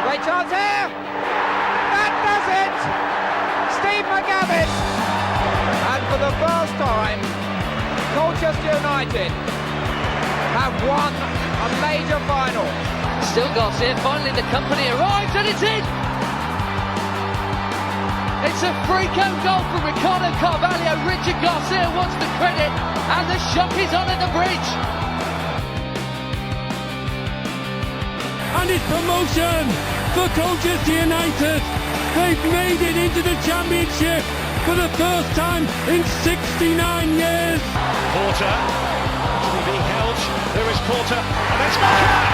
Great chance here! That does it! Steve McGavin! And for the first time, Colchester United have won a major final. Still Garcia, finally the company arrives and it's in! It's a freak out goal from Ricardo Carvalho. Richard Garcia wants the credit and the shock is on at the bridge. And it's promotion for Colchester United. They've made it into the Championship for the first time in 69 years. Porter, actually being held. There is Porter, and it's Maka!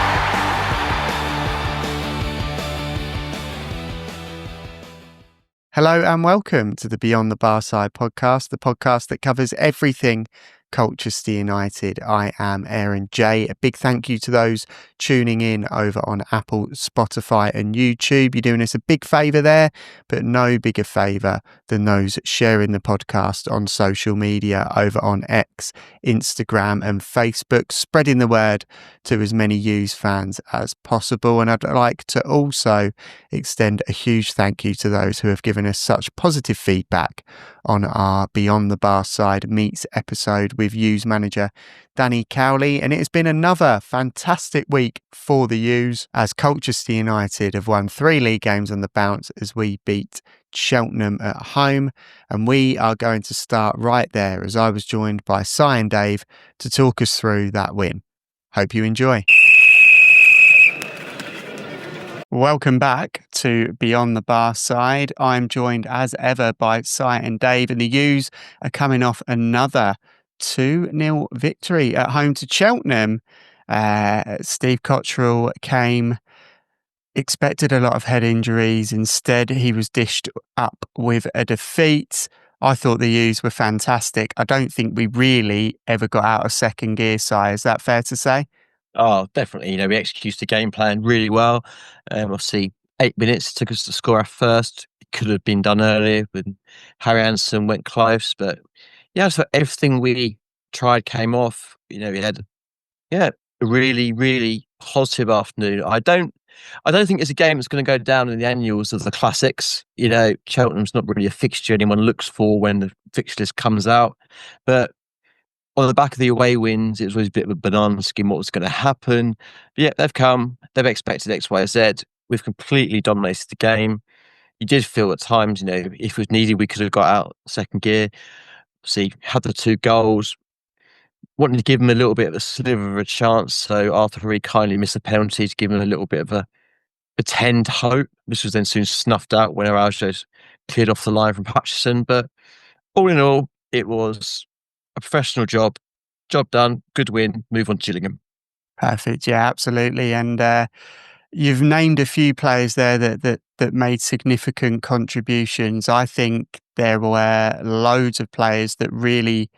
Hello and welcome to the Beyond the Barside podcast, the podcast that covers everything Colchester United. I am Aaron J. A big thank you to those tuning in over on Apple, Spotify and YouTube. You're doing us a big favour there, but no bigger favour than those sharing the podcast on social media over on X, Instagram and Facebook, spreading the word to as many U's fans as possible. And I'd like to also extend a huge thank you to those who have given us such positive feedback on our Beyond the Barside Meets episode with U's manager Danny Cowley, and it has been another fantastic week for the U's as Colchester United have won 3 league games on the bounce as we beat Cheltenham at home, and we are going to start right there as I was joined by Si and Dave to talk us through that win. Hope you enjoy. Welcome back to Beyond the Barside. I'm joined as ever by Si and Dave, and the U's are coming off another 2-0 victory at home to Cheltenham. Steve Cottrell came, expected a lot of head injuries. Instead, he was dished up with a defeat. I thought the U's were fantastic. I don't think we really ever got out of second gear, Si. Is that fair to say? Oh, definitely. You know, we executed the game plan really well. Obviously, 8 minutes took us to score our first. It could have been done earlier when Harry Anderson went close. But yeah, so everything we tried came off. You know, we had a really, really positive afternoon. I don't think it's a game that's going to go down in the annuals of the classics. You know, Cheltenham's not really a fixture anyone looks for when the fixture list comes out. But on the back of the away wins, it was always a bit of a banana skin what was going to happen. But yeah, they've come. They've expected X, Y, Z. We've completely dominated the game. You did feel at times, you know, if it was needed, we could have got out second gear. See, had the 2 goals. Wanted to give them a little bit of a sliver of a chance. So Arthur very kindly missed a penalty to give them a little bit of a pretend hope. This was then soon snuffed out when Araujo's cleared off the line from Hutchison. But all in all, it was a professional job done, good win, move on to Gillingham. Perfect, yeah, absolutely. And you've named a few players there that made significant contributions. I think there were loads of players that really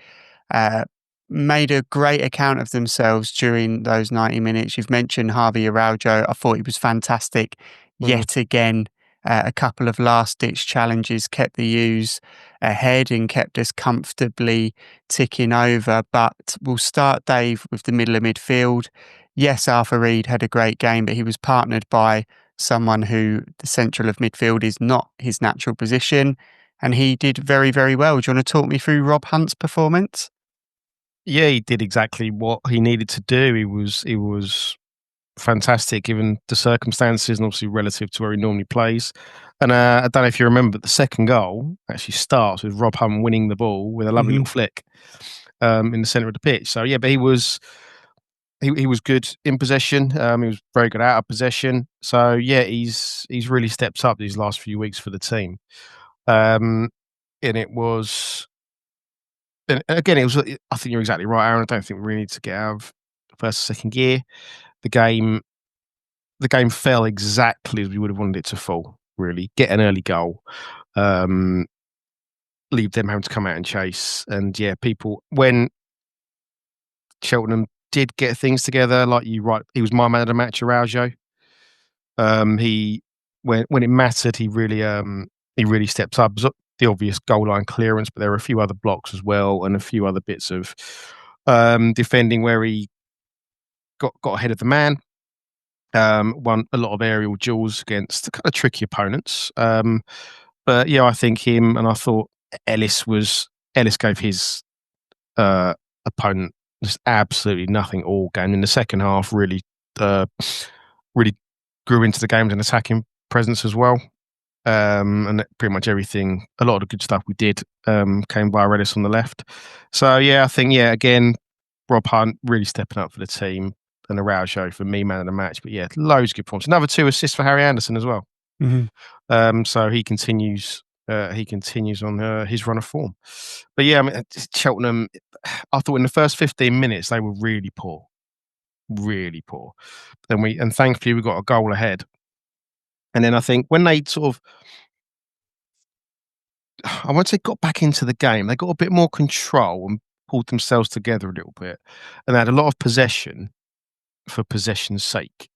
made a great account of themselves during those 90 minutes. You've mentioned Harvey Araujo. I thought he was fantastic yet again. A couple of last-ditch challenges kept the U's ahead and kept us comfortably ticking over. But we'll start, Dave, with the middle of midfield. Yes, Arthur Reed had a great game, but he was partnered by someone who the central of midfield is not his natural position, and he did very, very well. Do you want to talk me through Rob Hunt's performance? Yeah, he did exactly what he needed to do. He was fantastic given the circumstances and obviously relative to where he normally plays. And I don't know if you remember, but the second goal actually starts with Rob Hunt winning the ball with a lovely little flick in the centre of the pitch. So yeah, but he was good in possession. He was very good out of possession. So yeah, he's really stepped up these last few weeks for the team. And it was, and again, it was. I think you're exactly right, Aaron. I don't think we really need to get out of first or second gear. The game fell exactly as we would have wanted it to fall, really. Get an early goal, leave them having to come out and chase. And yeah, when Cheltenham did get things together, like you right, he was my man of the match, Araujo. When it mattered, he really stepped up. It was the obvious goal line clearance, but there were a few other blocks as well, and a few other bits of defending where he got ahead of the man. Won a lot of aerial duels against kind of tricky opponents. But yeah, I think him, and I thought Ellis gave his opponent just absolutely nothing all game. In the second half, really grew into the game as an attacking presence as well. And pretty much everything, a lot of the good stuff we did came via Ellis on the left. So yeah, I think again, Rob Hunt really stepping up for the team, and Araujo for me, man of the match. But yeah, loads of good points. Another 2 assists for Harry Anderson as well. Mm-hmm. So he continues on his run of form. But yeah, I mean, Cheltenham, I thought in the first 15 minutes they were really poor. And thankfully we got a goal ahead. And then I think when they sort of, I won't say got back into the game, they got a bit more control and pulled themselves together a little bit, and they had a lot of possession for possession's sake.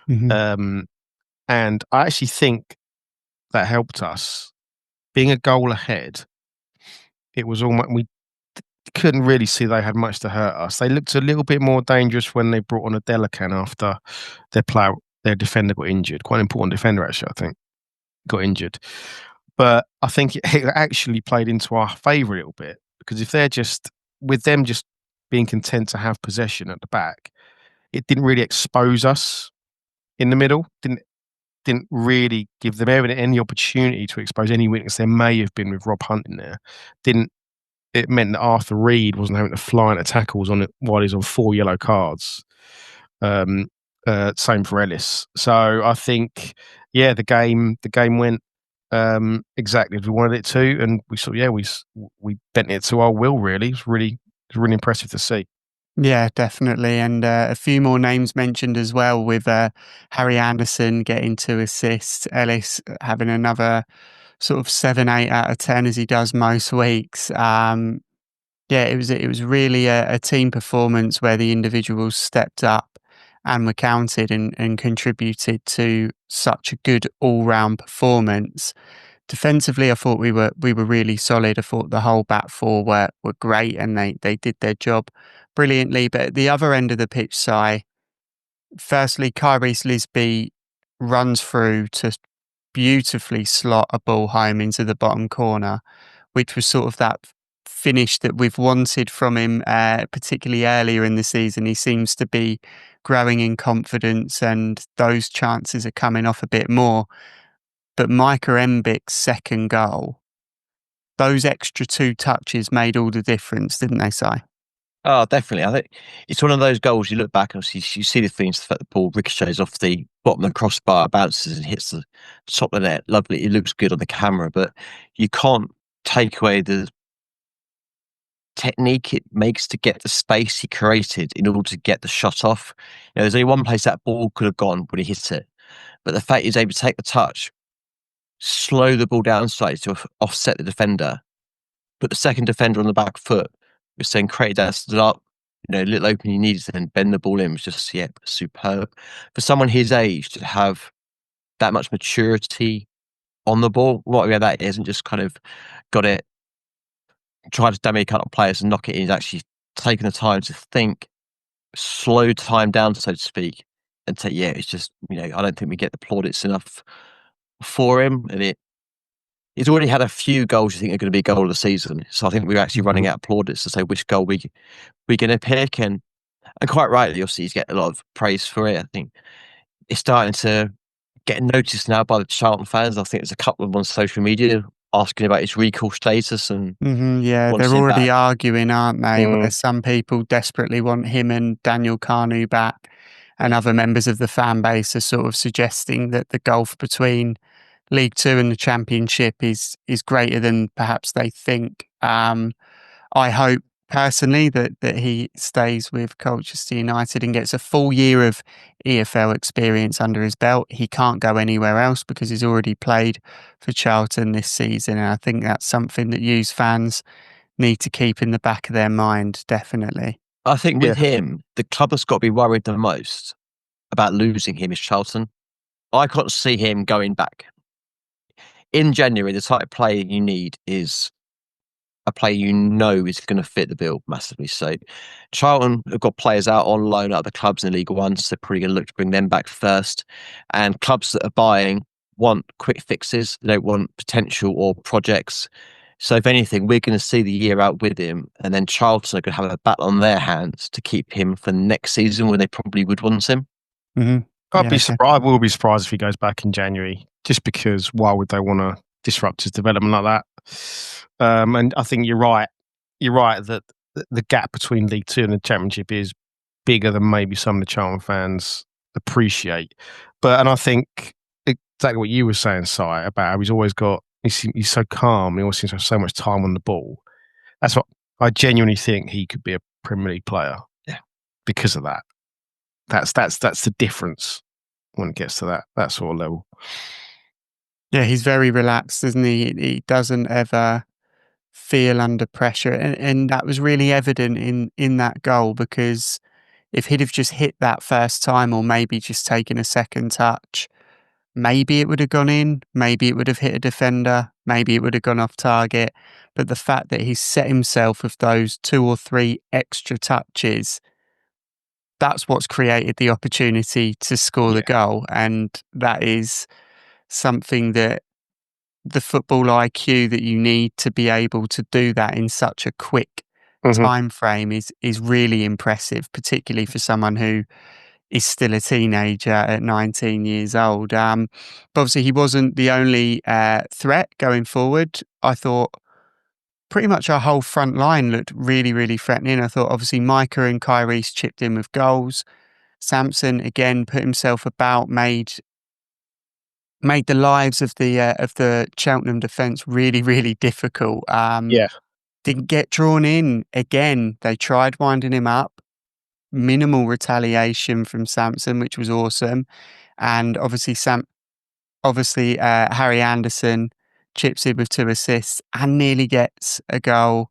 Mm-hmm. And I actually think that helped us. Being a goal ahead, it was almost, we couldn't really see they had much to hurt us. They looked a little bit more dangerous when they brought on a Delacan after their defender got injured. Quite an important defender, actually, I think, got injured. But I think it actually played into our favour a little bit, because if they're just, with them just being content to have possession at the back, it didn't really expose us in the middle. Didn't really give them any opportunity to expose any weakness there may have been with Rob Hunt in there. It meant that Arthur Reed wasn't having to fly into tackles on it while he's on 4 yellow cards. Same for Ellis. So I think, the game went exactly as we wanted it to, and we bent it to our will. Really, it was really impressive to see. Yeah, definitely. And a few more names mentioned as well, with Harry Anderson getting 2 assists, Ellis having another sort of 7, 8 out of 10 as he does most weeks. It was really a team performance where the individuals stepped up and were counted and contributed to such a good all-round performance. Defensively, I thought we were really solid. I thought the whole back four were great, and they did their job brilliantly. But at the other end of the pitch, firstly, Kyrese Lisby runs through to beautifully slot a ball home into the bottom corner, which was sort of that finish that we've wanted from him, particularly earlier in the season. He seems to be growing in confidence, and those chances are coming off a bit more. But Micah Mbik's second goal, those extra 2 touches made all the difference, didn't they, Si? Oh, definitely. I think it's one of those goals you look back and you see the things, the fact the ball ricochets off the bottom of the crossbar, bounces and hits the top of the net. Lovely. It looks good on the camera, but you can't take away the technique it makes to get the space he created in order to get the shot off. There's only one place that ball could have gone when he hit it. But the fact he's able to take the touch, slow the ball down slightly to offset the defender, put the second defender on the back foot, was then create that little opening he needed to then bend the ball in, was just superb. For someone his age to have that much maturity on the ball, that isn't just kind of got it, tried to dummy a couple of players and knock it in. He's actually taken the time to think, slow time down, so to speak, and say, it's just, I don't think we get the plaudits enough for him. And he's already had a few goals you think are going to be goal of the season. So I think we're actually running out of plaudits to say which goal we're going to pick. And quite rightly, obviously, he's getting a lot of praise for it. I think it's starting to get noticed now by the Charlton fans. I think there's a couple of them on social media asking about his recall status. And they're already arguing, aren't they? Where some people desperately want him and Daniel Kanu back, and other members of the fan base are sort of suggesting that the gulf between League Two and the Championship is greater than perhaps they think. I hope personally that he stays with Colchester United and gets a full year of EFL experience under his belt. He can't go anywhere else because he's already played for Charlton this season, and I think that's something that you fans need to keep in the back of their mind, definitely. I think with him, the club that's got to be worried the most about losing him is Charlton. I can't see him going back. In January, the type of player you need is a player you know is going to fit the bill massively. So Charlton have got players out on loan at other clubs in League One, so they're probably going to look to bring them back first. And clubs that are buying want quick fixes. They don't want potential or projects. So if anything, we're going to see the year out with him, and then Charlton are going to have a battle on their hands to keep him for next season when they probably would want him. Mm-hmm. I'd be surprised. I will be surprised if he goes back in January, just because why would they want to disrupt his development like that? And I think you're right. You're right that the gap between League Two and the Championship is bigger than maybe some of the Charlton fans appreciate. And I think exactly what you were saying, Si, about how he's always got. He's so calm. He always seems to have so much time on the ball. That's what I genuinely think he could be a Premier League player. Yeah, because of that. That's the difference when it gets to that sort of level. Yeah, he's very relaxed, isn't he? He doesn't ever feel under pressure, and that was really evident in that goal, because if he'd have just hit that first time, or maybe just taken a second touch, maybe it would have gone in, maybe it would have hit a defender, maybe it would have gone off target. But the fact that he's set himself with those 2 or 3 extra touches, that's what's created the opportunity to score the goal. And that is something that the football IQ that you need to be able to do that in such a quick time frame is really impressive, particularly for someone who is still a teenager at 19 years old. But obviously he wasn't the only threat going forward. I thought pretty much our whole front line looked really, really threatening. I thought obviously Micah and Kris chipped in with goals. Samson again put himself about, made the lives of the Cheltenham defence really, really difficult. Didn't get drawn in again. They tried winding him up. Minimal retaliation from Samson, which was awesome. And obviously Harry Anderson chips in with 2 assists and nearly gets a goal.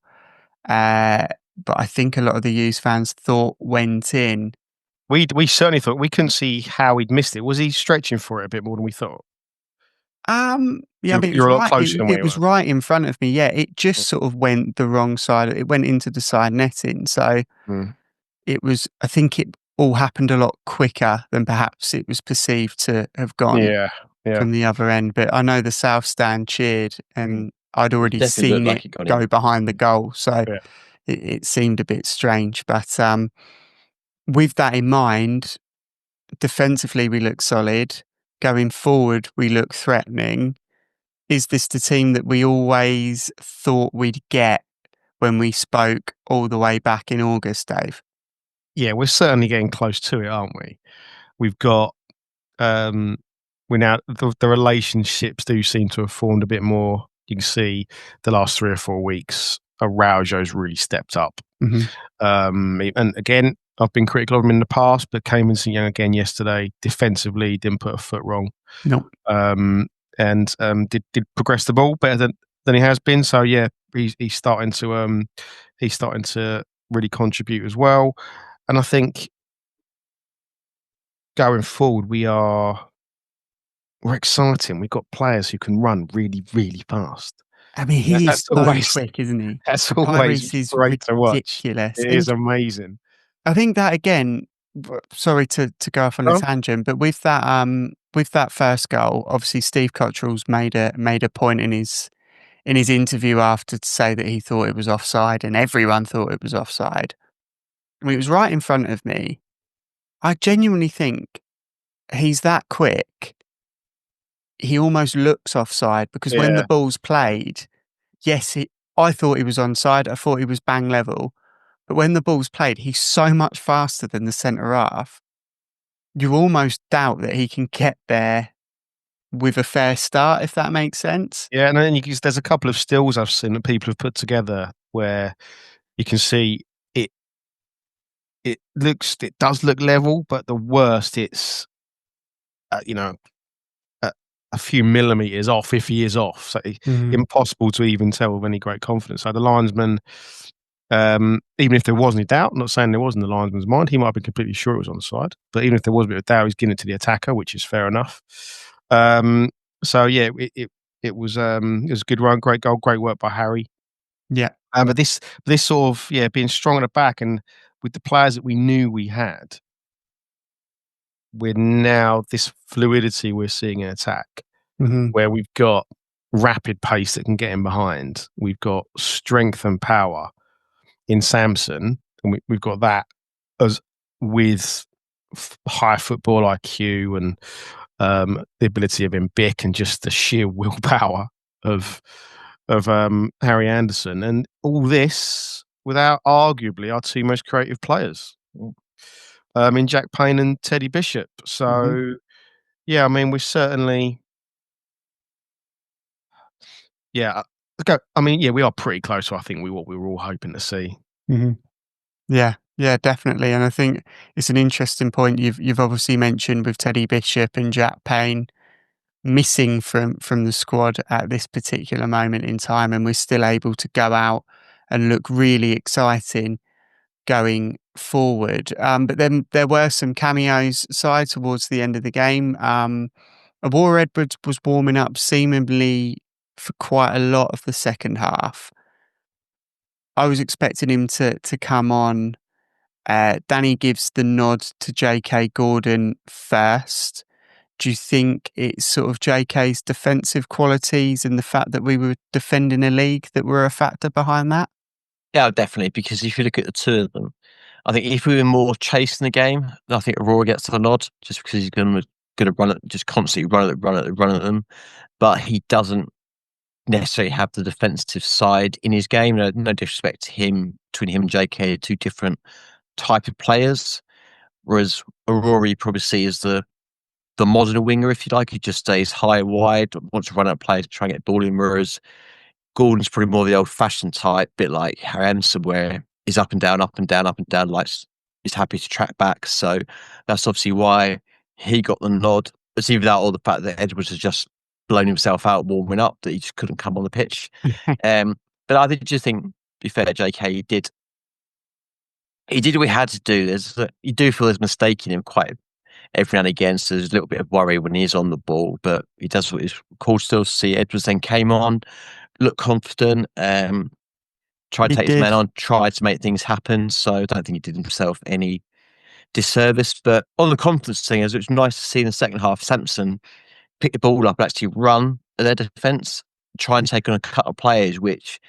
But I think a lot of the Hughes fans thought went in. We certainly thought. We couldn't see how he'd missed it. Was he stretching for it a bit more than we thought? Yeah, I mean, you're a lot closer than we it was were. right in front of me. Yeah, it just sort of went the wrong side. It went into the side netting. So it was. I think it all happened a lot quicker than perhaps it was perceived to have gone from the other end. But I know the South Stand cheered, and I'd already seen it go behind the goal, so it seemed a bit strange. But with that in mind, defensively we look solid. Going forward, we look threatening. Is this the team that we always thought we'd get when we spoke all the way back in August, Dave? Yeah, we're certainly getting close to it, aren't we? We've got the relationships do seem to have formed a bit more. You can see the last 3 or 4 weeks, Araujo's really stepped up. And again, I've been critical of him in the past, but came in St Young again yesterday. Defensively, didn't put a foot wrong. Nope. And did progress the ball better than he has been. So yeah, he's starting to really contribute as well. And I think going forward, we're exciting. We've got players who can run really, really fast. I mean, he's always quick, isn't he? That's always great to watch. Ridiculous. It is amazing. I think that again. Sorry to go off on a tangent, but with that first goal, obviously Steve Cottrell's made a point in his interview after to say that he thought it was offside, and everyone thought it was offside. I mean, it was right in front of me. I genuinely think he's that quick. He almost looks offside, because when the ball's played, yes, I thought he was onside. I thought he was bang level. But when the ball's played, he's so much faster than the centre half. You almost doubt that he can get there with a fair start, if that makes sense. Yeah, and then there's a couple of stills I've seen that people have put together where you can see it does look level, but the worst, it's a few millimeters off, if he is off. So impossible to even tell with any great confidence. So the linesman, even if there wasn't a doubt, I'm not saying there was in the linesman's mind, he might have been completely sure it was on the side. But even if there was a bit of doubt, he's giving it to the attacker, which is fair enough. So yeah, it was a good run, great goal, great work by Harry. Yeah, But this sort of being strong at the back and with the players that we knew we had, we're now this fluidity we're seeing in attack, where we've got rapid pace that can get in behind. We've got strength and power in Samson, and we've got that as with high football IQ and the ability of Mbick and just the sheer willpower of Harry Anderson, and all this without arguably our two most creative players, in Jack Payne and Teddy Bishop. So, I mean, we're certainly, I mean, we are pretty close to, I think, what we were all hoping to see. Yeah, definitely. And I think it's an interesting point you've obviously mentioned with Teddy Bishop and Jack Payne missing from the squad at this particular moment in time, and we're still able to go out and look really exciting going forward. But then there were some cameos side towards the end of the game. Awara Edwards was warming up seemingly for quite a lot of the second half. I was expecting him to come on. Danny gives the nod to JK Gordon first. Do you think it's sort of JK's defensive qualities and the fact that we were defending a league that were a factor behind that? Yeah, definitely. Because if you look at the two of them, I think if we were more chasing the game, I think Aurora gets the nod just because he's going to run it, just constantly run at them. But he doesn't necessarily have the defensive side in his game. No disrespect to him, between him and JK, two different type of players. Whereas Aurora you probably see as the modern winger, if you like. He just stays high and wide, wants to run out players, try and get ball in. Whereas Gordon's probably more the old-fashioned type, bit like Harry Anderson, where he's up and down, like he's happy to track back. So that's obviously why he got the nod. It's either that or the fact that Edwards has just blown himself out warming up, that he just couldn't come on the pitch. But I just think, to be fair to JK, he did what he had to do. You do feel there's a mistake in him quite every now and again, so there's a little bit of worry when he's on the ball, but he does what he's called still to see. Edwards then came on, looked confident, tried to take his man on, tried to make things happen, so I don't think he did himself any disservice. But on the confidence thing, it was nice to see in the second half Samson pick the ball up and actually run at their defence, try and take on a couple of players, which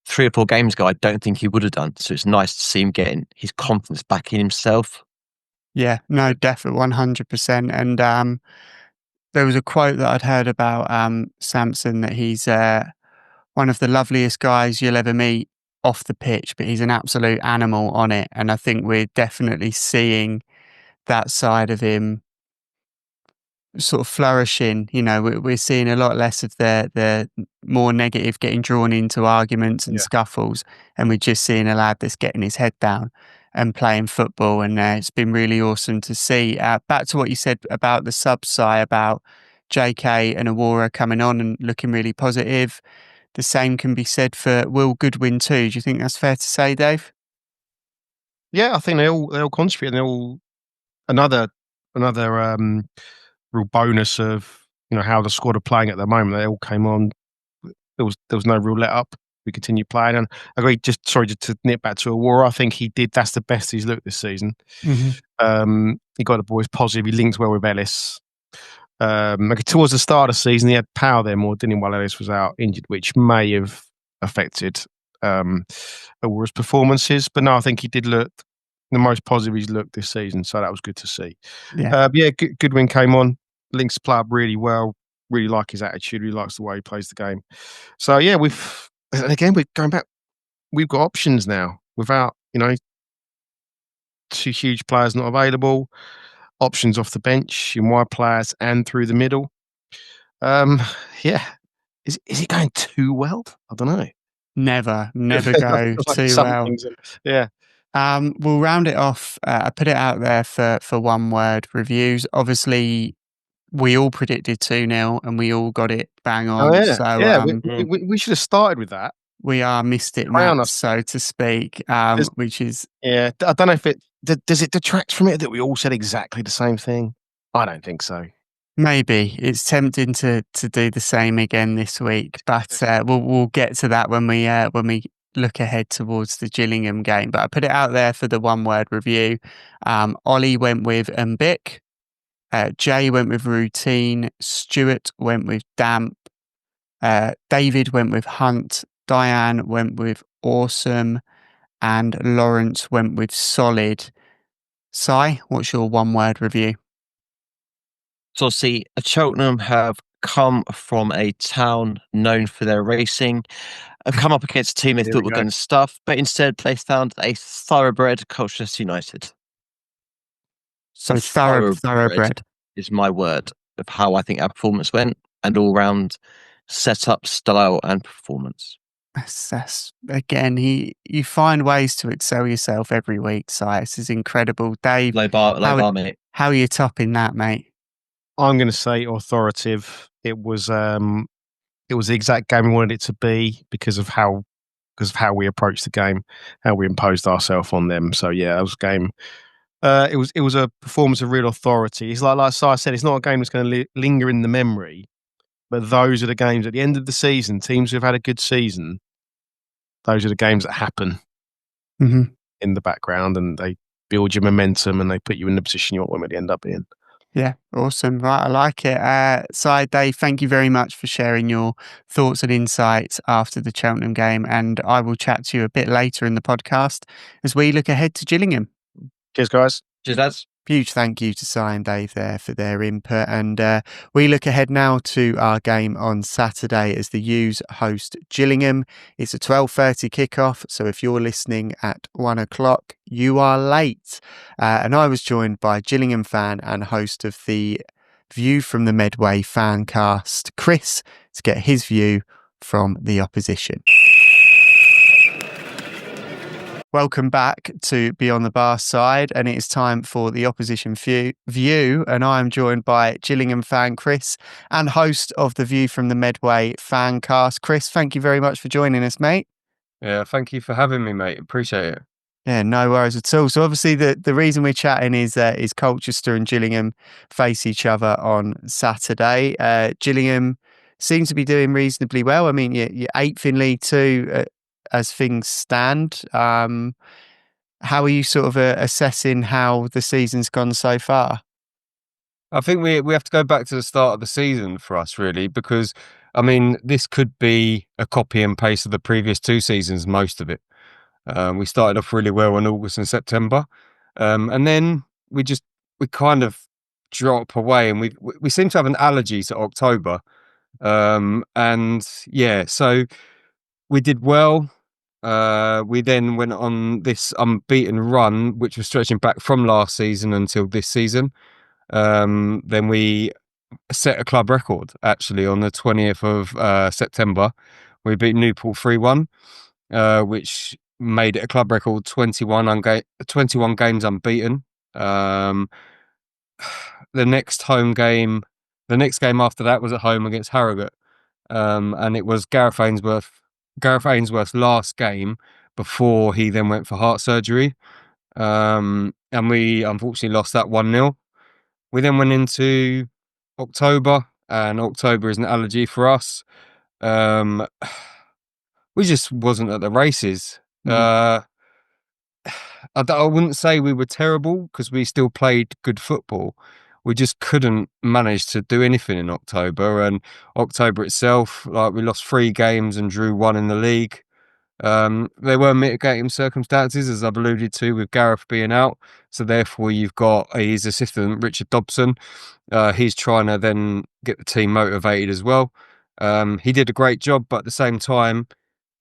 3 or 4 games ago I don't think he would have done. So it's nice to see him getting his confidence back in himself. Yeah, no, definitely 100%. And there was a quote that I'd heard about Samson, that he's one of the loveliest guys you'll ever meet off the pitch, but he's an absolute animal on it. And I think we're definitely seeing that side of him sort of flourishing. You know, we're seeing a lot less of the more negative getting drawn into arguments and scuffles, and we're just seeing a lad that's getting his head down and playing football, and it's been really awesome to see. Back to what you said about the subs, Si, about JK and Awara coming on and looking really positive. The same can be said for Will Goodwin too. Do you think that's fair to say, Dave? Yeah, I think they all contribute. And they all another real bonus of how the squad are playing at the moment. They all came on. There was no real let up. We continued playing, and I agree. Just to nip back to Awara, I think he did. That's the best he's looked this season. He got the boys positive. He linked well with Ellis. Towards the start of the season, he had power there more, didn't he? While Ellis was out injured, which may have affected Awara's performances. But no, I think he did look the most positive he's looked this season. So that was good to see. Goodwin came on, links the play up really well. Really like his attitude. Really likes the way he plays the game. So yeah, we're going back. We've got options now without 2 huge players not available. Options off the bench in wide players and through the middle. Is it going too well? I don't know. Never go too well. Yeah. We'll round it off. I put it out there for one word reviews. Obviously, we all predicted 2-0 and we all got it bang on. We should have started with that. We are missed it, Matt, so to speak, which is... Yeah, I don't know if does it detract from it that we all said exactly the same thing? I don't think so. Maybe. It's tempting to do the same again this week, but we'll get to that when we look ahead towards the Gillingham game. But I put it out there for the one-word review. Ollie went with Mbic. Jay went with routine. Stuart went with damp. David went with hunt. Diane went with awesome. And Lawrence went with solid. Si, what's your one-word review? So see, Cheltenham have come from a town known for their racing, have come up against a team they thought were going to stuff, but instead they found a thoroughbred Colchester United. So thoroughbred is my word of how I think our performance went, and all-round setup, style, and performance. That's again, you find ways to excel yourself every week, Si. This is incredible. Dave, Low bar, mate. How are you topping that, mate? I'm going to say authoritative. It was the exact game we wanted it to be because of how we approached the game, how we imposed ourselves on them. So yeah, it was a game. It was a performance of real authority. It's like Si said, it's not a game that's going to linger in the memory, but those are the games at the end of the season. Teams who've had a good season, those are the games that happen in the background, and they build your momentum and they put you in the position you ultimately end up in. Yeah, awesome. Right, I like it. Si, Dave, thank you very much for sharing your thoughts and insights after the Cheltenham game, and I will chat to you a bit later in the podcast as we look ahead to Gillingham. Cheers, guys. Cheers, lads. Huge thank you to Si and Dave there for their input. And we look ahead now to our game on Saturday as the U's host Gillingham. It's a 12:30 kickoff, so if you're listening at 1 o'clock, you are late. And I was joined by Gillingham fan and host of the View From The Medway fancast, Kris, to get his view from the opposition. Welcome back to Beyond the Barside, and it is time for the opposition view. And I am joined by Gillingham fan Kris and host of the View From The Medway fancast. Kris, thank you very much for joining us, mate. Yeah, thank you for having me, mate. Appreciate it. Yeah, no worries at all. So obviously the reason we're chatting is Colchester and Gillingham face each other on Saturday. Gillingham seems to be doing reasonably well. I mean, you're 8th in League Two as things stand. How are you sort of assessing how the season's gone so far? I think we have to go back to the start of the season for us, really, because, I mean, this could be a copy and paste of the previous two seasons, most of it. We started off really well in August and September, and then we kind of drop away, and we seem to have an allergy to October. And yeah, so we did well. We then went on this unbeaten run, which was stretching back from last season until this season. Then we set a club record, actually, on the 20th of September. We beat Newport 3-1, which made it a club record 21 games unbeaten. The next game after that was at home against Harrogate, and it was Gareth Ainsworth's last game before he then went for heart surgery, and we unfortunately lost that 1-0. We then went into October, and October is an allergy for us. We just wasn't at the races. I wouldn't say we were terrible, because we still played good football. We just couldn't manage to do anything in October. And October itself, like, we lost 3 games and drew 1 in the league. There were mitigating circumstances, as I've alluded to, with Gareth being out. So therefore you've got his assistant, Richard Dobson. He's trying to then get the team motivated as well. He did a great job, but at the same time,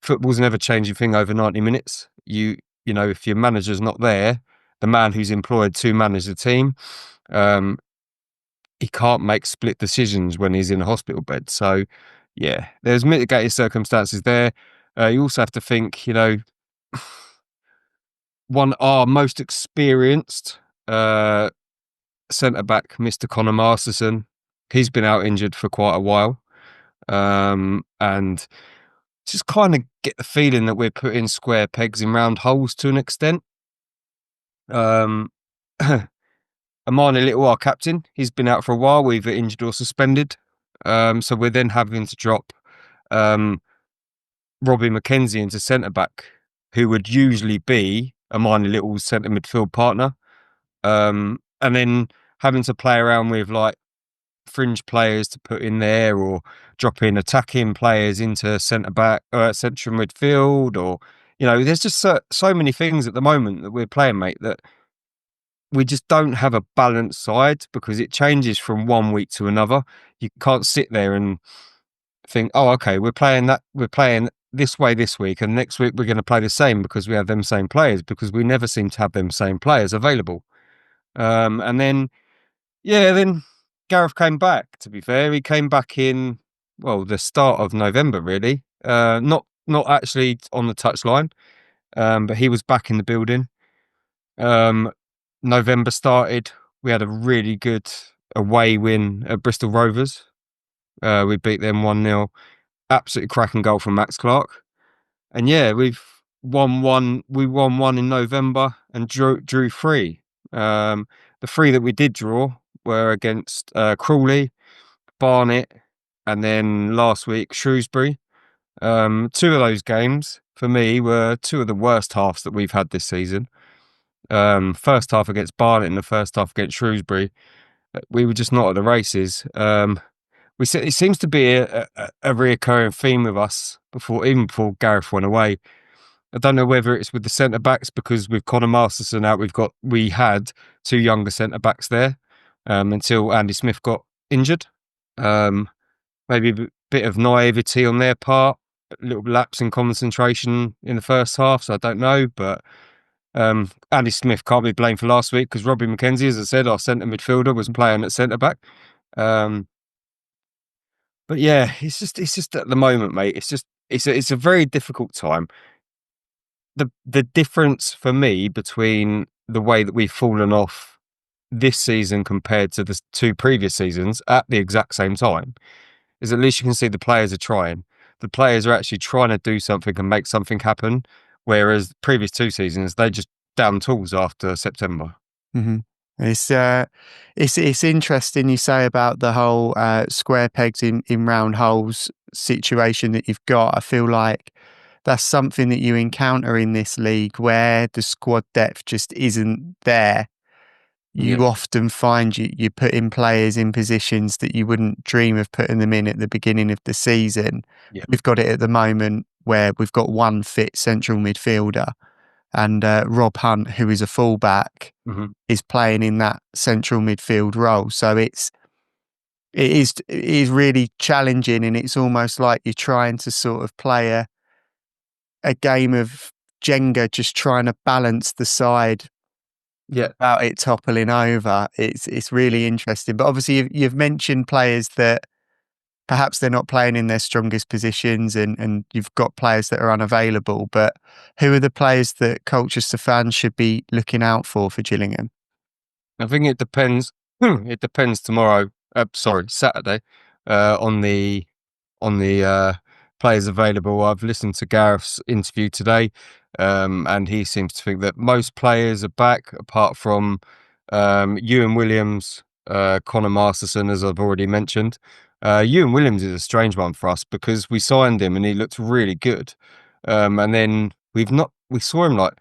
football's never changing thing over 90 minutes. You know, if your manager's not there, the man who's employed to manage the team, he can't make split decisions when he's in a hospital bed. So yeah, there's mitigating circumstances there. You also have to think, you know, our most experienced centre-back, Mr. Connor Masterson, he's been out injured for quite a while. And just kind of get the feeling that we're putting square pegs in round holes to an extent. Amani Little, our captain, he's been out for a while, either injured or suspended. So we're then having to drop Robbie McKenzie into centre back, who would usually be a minor little centre midfield partner, and then having to play around with like fringe players to put in there, or drop in attacking players into centre back or central midfield, or there's just so many things at the moment that we're playing, mate, that we just don't have a balanced side, because it changes from one week to another. You can't sit there and think, oh, okay, we're playing this way this week, and next week we're going to play the same because we have them same players, because we never seem to have them same players available. And then Gareth came back. To be fair, he came back in the start of November, really. Not actually on the touchline, but he was back in the building. November started. We had a really good away win at Bristol Rovers. We beat them 1-0. Absolutely cracking goal from Max Clark. And we've won one. We won one in November and drew three. The three that we did draw were against Crawley, Barnet, and then last week Shrewsbury. Two of those games for me were two of the worst halves that we've had this season. First half against Barnet and the first half against Shrewsbury, we were just not at the races. It seems to be a reoccurring theme with us even before Gareth went away. I don't know whether it's with the centre backs, because with Connor Masterson out, we had two younger centre backs there until Andy Smith got injured. Maybe a bit of naivety on their part, a little lapse in concentration in the first half. So I don't know, but Andy Smith can't be blamed for last week, because Robbie McKenzie, as I said, our centre midfielder, was playing at centre back. But yeah, it's just at the moment, mate. It's a very difficult time. The difference for me between the way that we've fallen off this season compared to the two previous seasons at the exact same time is, at least you can see the players are trying. The players are actually trying to do something and make something happen, whereas the previous two seasons, they just down tools after September. Mm-hmm. It's interesting you say about the whole square pegs in round holes situation that you've got. I feel like that's something that you encounter in this league, where the squad depth just isn't there. You often find you're putting players in positions that you wouldn't dream of putting them in at the beginning of the season. Yeah. We've got it at the moment where we've got one fit central midfielder, and Rob Hunt, who is a fullback, is playing in that central midfield role. So it is really challenging, and it's almost like you're trying to sort of play a game of Jenga, just trying to balance the side without it toppling over. It's really interesting. But obviously you've mentioned players that perhaps they're not playing in their strongest positions, and you've got players that are unavailable. But who are the players that Colchester fans should be looking out for Gillingham? I think it depends. It depends Saturday, on the players available. I've listened to Gareth's interview today, and he seems to think that most players are back, apart from Ewan Williams, Connor Masterson, as I've already mentioned. Ewan Williams is a strange one for us, because we signed him and he looked really good, and then we saw him like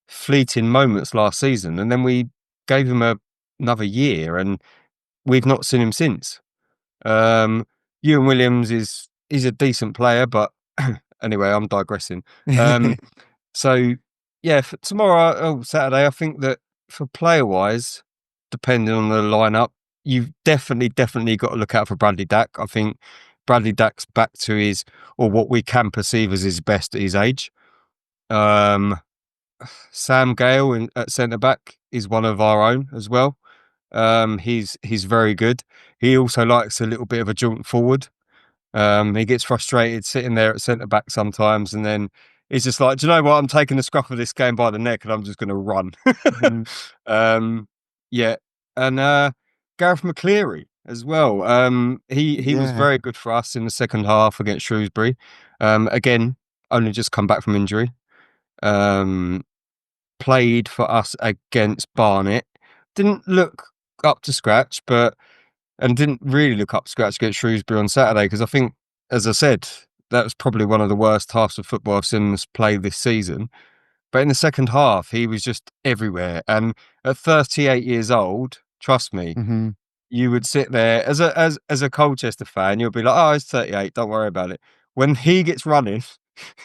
fleeting moments last season, and then we gave him another year, and we've not seen him since. Ewan Williams he's a decent player, but anyway, I'm digressing. So for Saturday, I think that for player wise, depending on the lineup, you've definitely got to look out for Bradley Dack. I think Bradley Dack's back to what we can perceive as his best at his age. Sam Gale at centre back is one of our own as well. He's very good. He also likes a little bit of a jaunt forward. He gets frustrated sitting there at centre back sometimes, and then he's just like, do you know what? I'm taking the scruff of this game by the neck, and I'm just going to run. And Gareth McCleary as well. He was very good for us in the second half against Shrewsbury. Again, only just come back from injury. Played for us against Barnet. Didn't look up to scratch, and didn't really look up to scratch against Shrewsbury on Saturday, because I think, as I said, that was probably one of the worst halves of football I've seen us play this season. But in the second half, he was just everywhere. And at 38 years old, trust me, Mm-hmm. you would sit there as a Colchester fan, you'll be like, oh, he's 38, don't worry about it. When he gets running,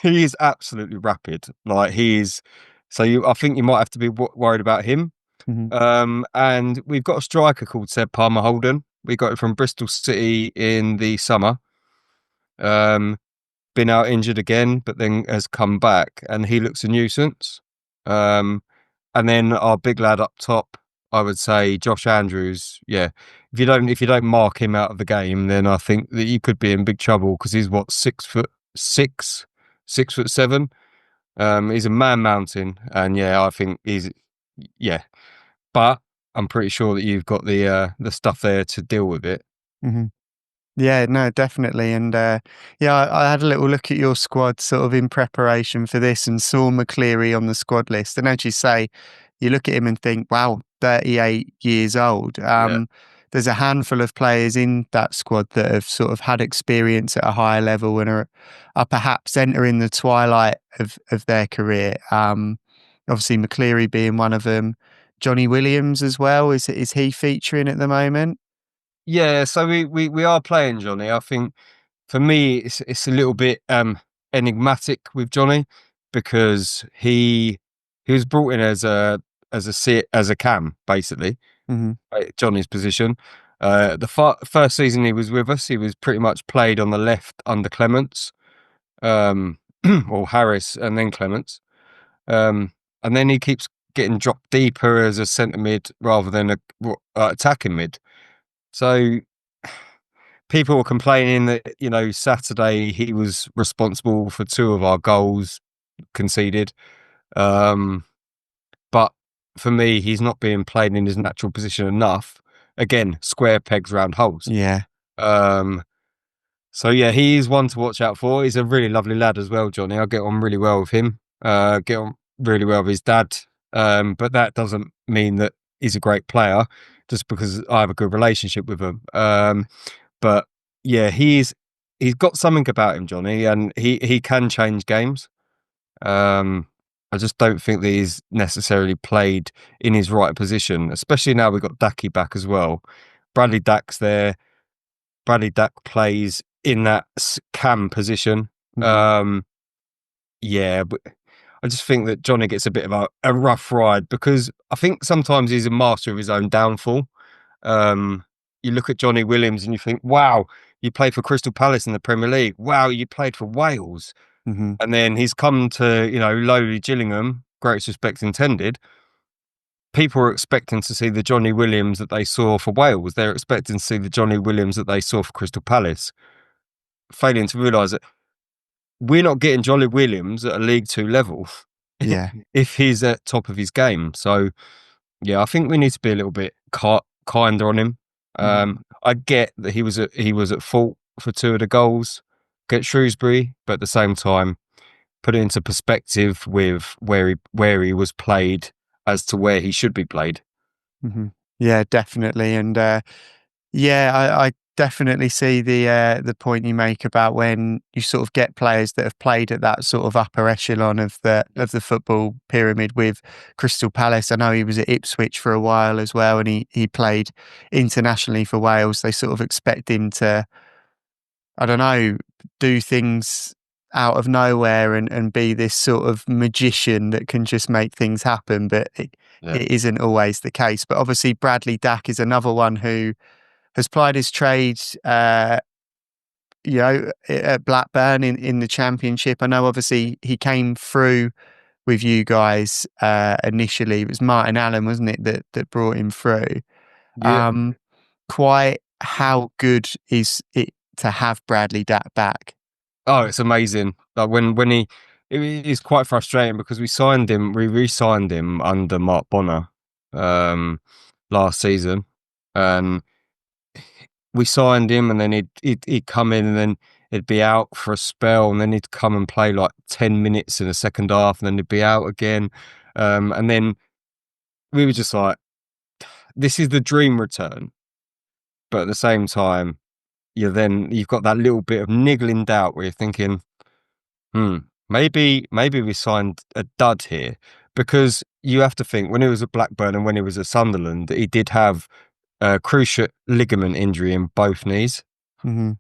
he is absolutely rapid. Like he is. So I think you might have to be worried about him. Mm-hmm. And we've got a striker called Seb Palmer Holden. We got it from Bristol City in the summer. Been out injured again, but then has come back, and he looks a nuisance. And then our big lad up top, I would say Josh Andrews. Yeah, if you don't mark him out of the game, then I think that you could be in big trouble because he's what 6'6", 6'7". He's a man mountain, and yeah, I think yeah. But I'm pretty sure that you've got the stuff there to deal with it. Mm-hmm. Yeah, no, definitely. And yeah, I had a little look at your squad sort of in preparation for this and saw McCleary on the squad list. And as you say, you look at him and think, wow, 38 years old. Yeah. There's a handful of players in that squad that have sort of had experience at a higher level and are perhaps entering the twilight of their career. Obviously, McCleary being one of them. Johnny Williams as well. Is he featuring at the moment? Yeah, so we are playing Johnny. I think for me it's a little bit enigmatic with Johnny because he was brought in as a cam basically, Mm-hmm. Johnny's position. The first season he was with us, he was pretty much played on the left under Clements, or Harris and then Clements, and then he keeps getting dropped deeper as a centre mid rather than a attacking mid. So people were complaining that, Saturday he was responsible for 2 of our goals conceded. But for me, he's not being played in his natural position enough. Again, square pegs, round holes. Yeah. So yeah, he is one to watch out for. He's a really lovely lad as well, Johnny. I get on really well with him. Get on really well with his dad. But that doesn't mean that he's a great player just because I have a good relationship with him. But yeah, he's got something about him, Johnny, and he can change games. I just don't think that he's necessarily played in his right position, especially now we've got Dacky back as well. Bradley Dack's there. Bradley Dack plays in that cam position. Mm-hmm. Yeah, but I just think that Johnny gets a bit of a rough ride because I think sometimes he's a master of his own downfall. You look at Johnny Williams and you think, wow, you played for Crystal Palace in the Premier League. Wow, you played for Wales. Mm-hmm. And then he's come to, lowly Gillingham, greatest respect intended. People are expecting to see the Johnny Williams that they saw for Wales. They're expecting to see the Johnny Williams that they saw for Crystal Palace. Failing to realise that we're not getting Johnny Williams at a League Two level. Yeah. If he's at top of his game. So, yeah, I think we need to be a little bit kinder on him. I get that he was at fault for 2 of the goals against Shrewsbury, but at the same time, put it into perspective with where he was played as to where he should be played. Mm-hmm. Yeah, definitely. And yeah, I definitely see the point you make about when you sort of get players that have played at that sort of upper echelon of the football pyramid with Crystal Palace. I know he was at Ipswich for a while as well, and he played internationally for Wales. They sort of expect him to, I don't know, do things out of nowhere and be this sort of magician that can just make things happen, but it isn't always the case. But obviously Bradley Dack is another one who has plied his trade, at Blackburn in the Championship. I know obviously he came through with you guys initially. It was Martin Allen, wasn't it, that brought him through? Yeah. Quite how good is it to have Bradley Dack back? Oh, it's amazing. Like when it is quite frustrating because we re-signed him under Mark Bonner last season, and we signed him, and then he'd come in, and then he'd be out for a spell, and then he'd come and play like 10 minutes in the second half, and then he'd be out again, and then we were just like, this is the dream return, but at the same time, you've got that little bit of niggling doubt where you're thinking, maybe we signed a dud here, because you have to think when he was at Blackburn and when he was at Sunderland, he did have a cruciate ligament injury in both knees. Mm-hmm.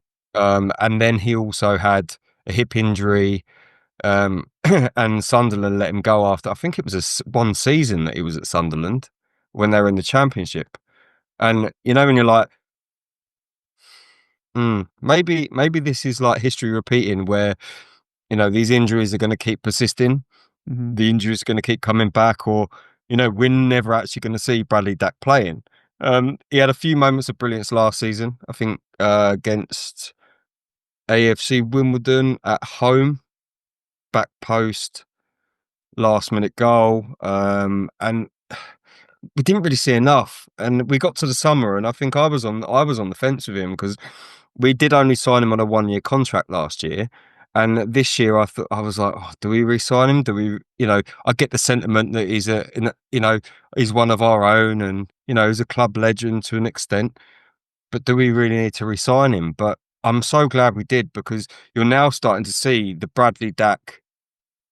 And then he also had a hip injury, and Sunderland let him go after, I think it was one season that he was at Sunderland when they were in the Championship. And when you're like, maybe this is like history repeating, where these injuries are going to keep persisting. Mm-hmm. The injuries are going to keep coming back, or we're never actually going to see Bradley Dack playing. He had a few moments of brilliance last season, I think, against AFC Wimbledon at home, back post, last minute goal, and we didn't really see enough. And we got to the summer, and I think I was on the fence with him, because we did only sign him on a 1-year contract last year. And this year, I was like, oh, do we re-sign him? Do we, I get the sentiment that he's one of our own, and he's a club legend to an extent. But do we really need to re-sign him? But I'm so glad we did, because you're now starting to see the Bradley Dack,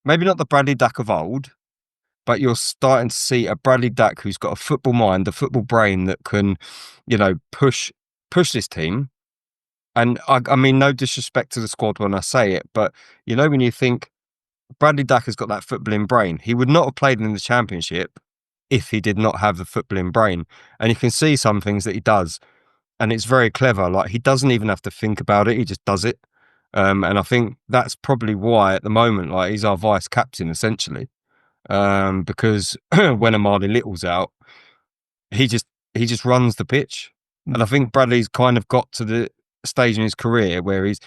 maybe not the Bradley Dack of old, but you're starting to see a Bradley Dack who's got a football mind, a football brain that can, push this team. And I mean, no disrespect to the squad when I say it, but when you think Bradley Dack has got that footballing brain, he would not have played in the Championship if he did not have the footballing brain. And you can see some things that he does, and it's very clever. Like, he doesn't even have to think about it; he just does it. And I think that's probably why at the moment, like, he's our vice captain essentially, because when Amadi Little's out, he just runs the pitch. And I think Bradley's kind of got to the stage in his career where he's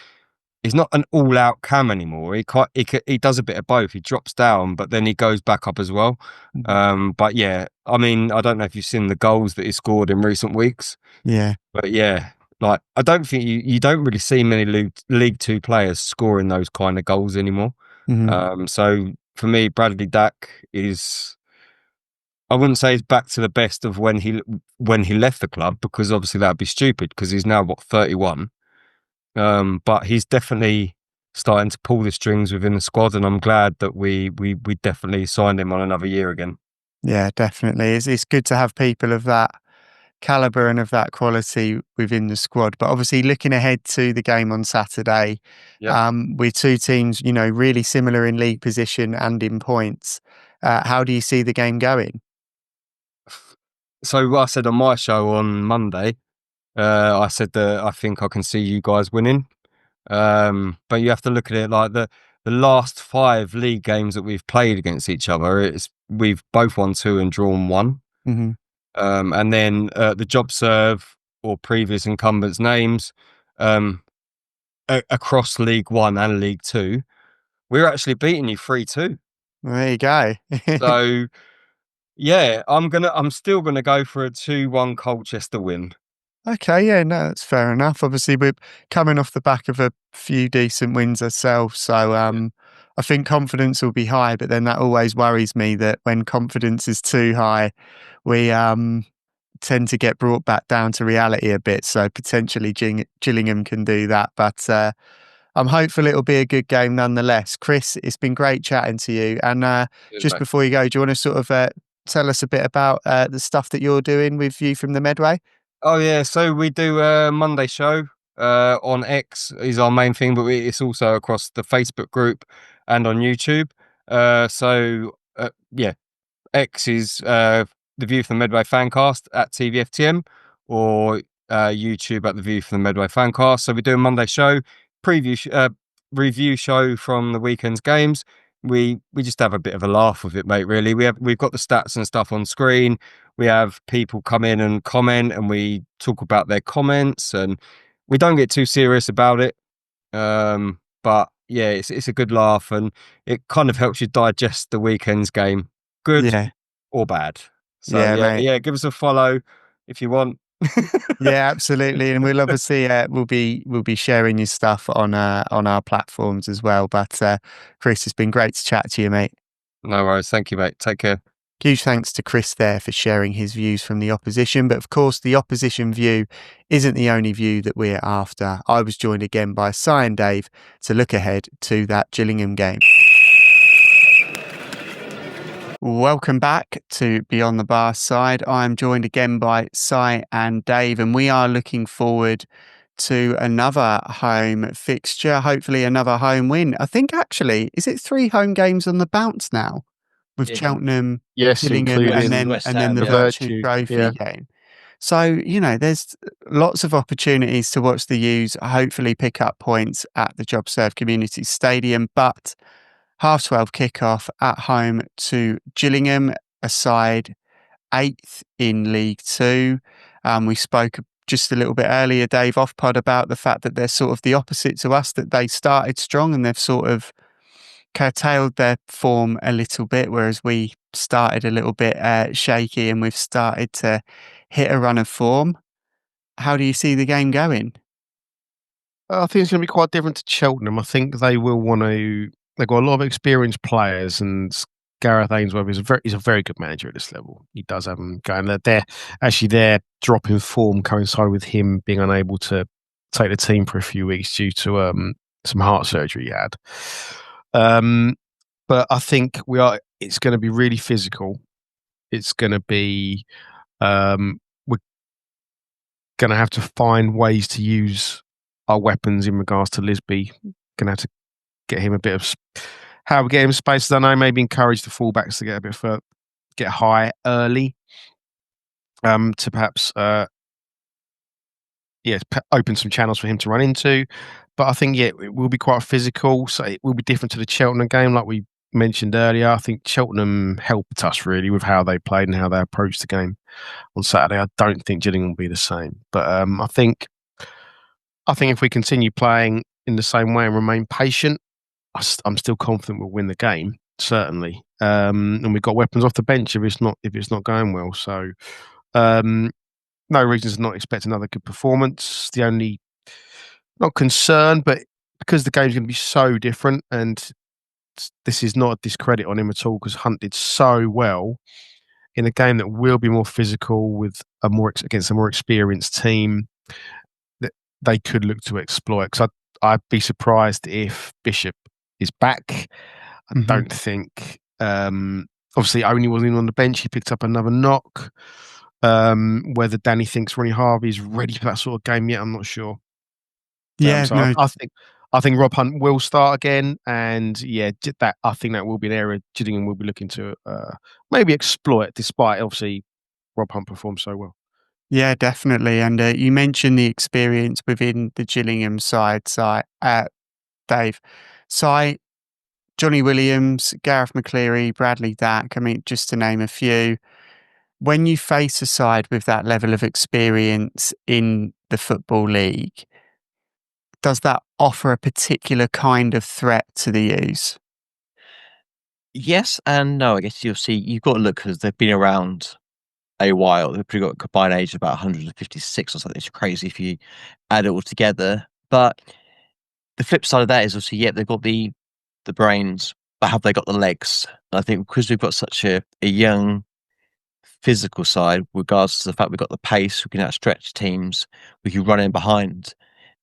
not an all-out cam anymore. He does a bit of both. He drops down, but then he goes back up as well. But yeah, I mean, I don't know if you've seen the goals that he scored in recent weeks. Yeah, but yeah, like, I don't think you don't really see many League Two players scoring those kind of goals anymore. Mm-hmm. So for me, Bradley Dack is, I wouldn't say he's back to the best of when he left the club, because obviously that'd be stupid, because he's now 31. But he's definitely starting to pull the strings within the squad, and I'm glad that we definitely signed him on another year again. Yeah, definitely. It's good to have people of that caliber and of that quality within the squad. But obviously, looking ahead to the game on Saturday, with two teams, really similar in league position and in points, how do you see the game going? So I said on my show on Monday, I said that I think I can see you guys winning. But you have to look at it like the last 5 league games that we've played against each other, we've both won 2 and drawn 1. Mm-hmm. And then the JobServe or previous incumbents' names, across League 1 and League 2, we're actually beating you 3-2. There you go. So yeah, I'm still gonna go for a 2-1 Colchester win. Okay, yeah, no, that's fair enough. Obviously, we're coming off the back of a few decent wins ourselves, so I think confidence will be high. But then that always worries me, that when confidence is too high, we tend to get brought back down to reality a bit. So potentially Gillingham can do that, but I'm hopeful it'll be a good game nonetheless. Kris, it's been great chatting to you. And just mate. before you go, do you want to sort of tell us a bit about the stuff that you're doing with View From The Medway? Oh yeah, so we do a Monday show on X is our main thing, but it's also across the Facebook group and on YouTube. Yeah, X is the View From The Medway fancast at TVFTM, or YouTube at the View From The Medway fancast. So we do a Monday show, review show from the weekend's games. We just have a bit of a laugh with it, mate. Really, we've got the stats and stuff on screen. We have people come in and comment, and we talk about their comments, and we don't get too serious about it. But yeah, it's a good laugh, and it kind of helps you digest the weekend's game, good or bad. So yeah, give us a follow if you want. Yeah, absolutely, and we'll obviously we'll be sharing your stuff on our platforms as well. But Kris, it's been great to chat to you, mate. No worries, thank you, mate. Take care. Huge thanks to Kris there for sharing his views from the opposition. But of course, the opposition view isn't the only view that we're after. I was joined again by Si and Dave to look ahead to that Gillingham game. Welcome back to Beyond the Barside. I'm joined again by Si and Dave, and we are looking forward to another home fixture, hopefully another home win. I think actually, is it 3 home games on the bounce now? With Cheltenham, yes, Gillingham, including and then the Virtue Trophy game. So, there's lots of opportunities to watch the U's hopefully pick up points at the JobServe Community Stadium, but 12:30 kickoff at home to Gillingham, a side 8th in League Two. We spoke just a little bit earlier, Dave, off pod, about the fact that they're sort of the opposite to us, that they started strong and they've sort of curtailed their form a little bit, whereas we started a little bit shaky and we've started to hit a run of form. How do you see the game going? I think it's going to be quite different to Cheltenham. I think they will want to. They've got a lot of experienced players, and Gareth Ainsworth is a very good manager at this level. He does have them going. Their drop in form coincide with him being unable to take the team for a few weeks due to some heart surgery he had. But I think it's going to be really physical. It's going to be, we're going to have to find ways to use our weapons in regards to Lisby. Going to have to get him a bit of, how we get him space. I don't know, maybe encourage the fullbacks to get a bit further, get high early, to perhaps, open some channels for him to run into. But I think, it will be quite physical. So it will be different to the Cheltenham game, like we mentioned earlier. I think Cheltenham helped us really with how they played and how they approached the game on Saturday. I don't think Gillingham will be the same. But I think if we continue playing in the same way and remain patient, I'm still confident we'll win the game, certainly. And we've got weapons off the bench if it's not going well. So no reason to not expect another good performance. The only, not concern, but because the game's going to be so different, and this is not a discredit on him at all, because Hunt did so well in a game that will be more physical with against a more experienced team that they could look to exploit. Because I'd be surprised if Bishop is back. I don't think. Obviously, Only wasn't even on the bench. He picked up another knock. Whether Danny thinks Ronnie Harvey's ready for that sort of game yet, I'm not sure. I think Rob Hunt will start again, and I think that will be an area Gillingham will be looking to maybe exploit, despite obviously Rob Hunt performed so well. Yeah, definitely. And you mentioned the experience within the Gillingham side, Dave. Johnny Williams, Gareth McCleary, Bradley Dack, I mean, just to name a few. When you face a side with that level of experience in the Football League, does that offer a particular kind of threat to the U's? Yes and no. I guess you've got to look, because they've been around a while. They've probably got a combined age of about 156 or something. It's crazy if you add it all together. But the flip side of that is obviously, they've got the brains, but have they got the legs? And I think because we've got such a young physical side, regards to the fact we've got the pace, we can outstretch teams, we can run in behind,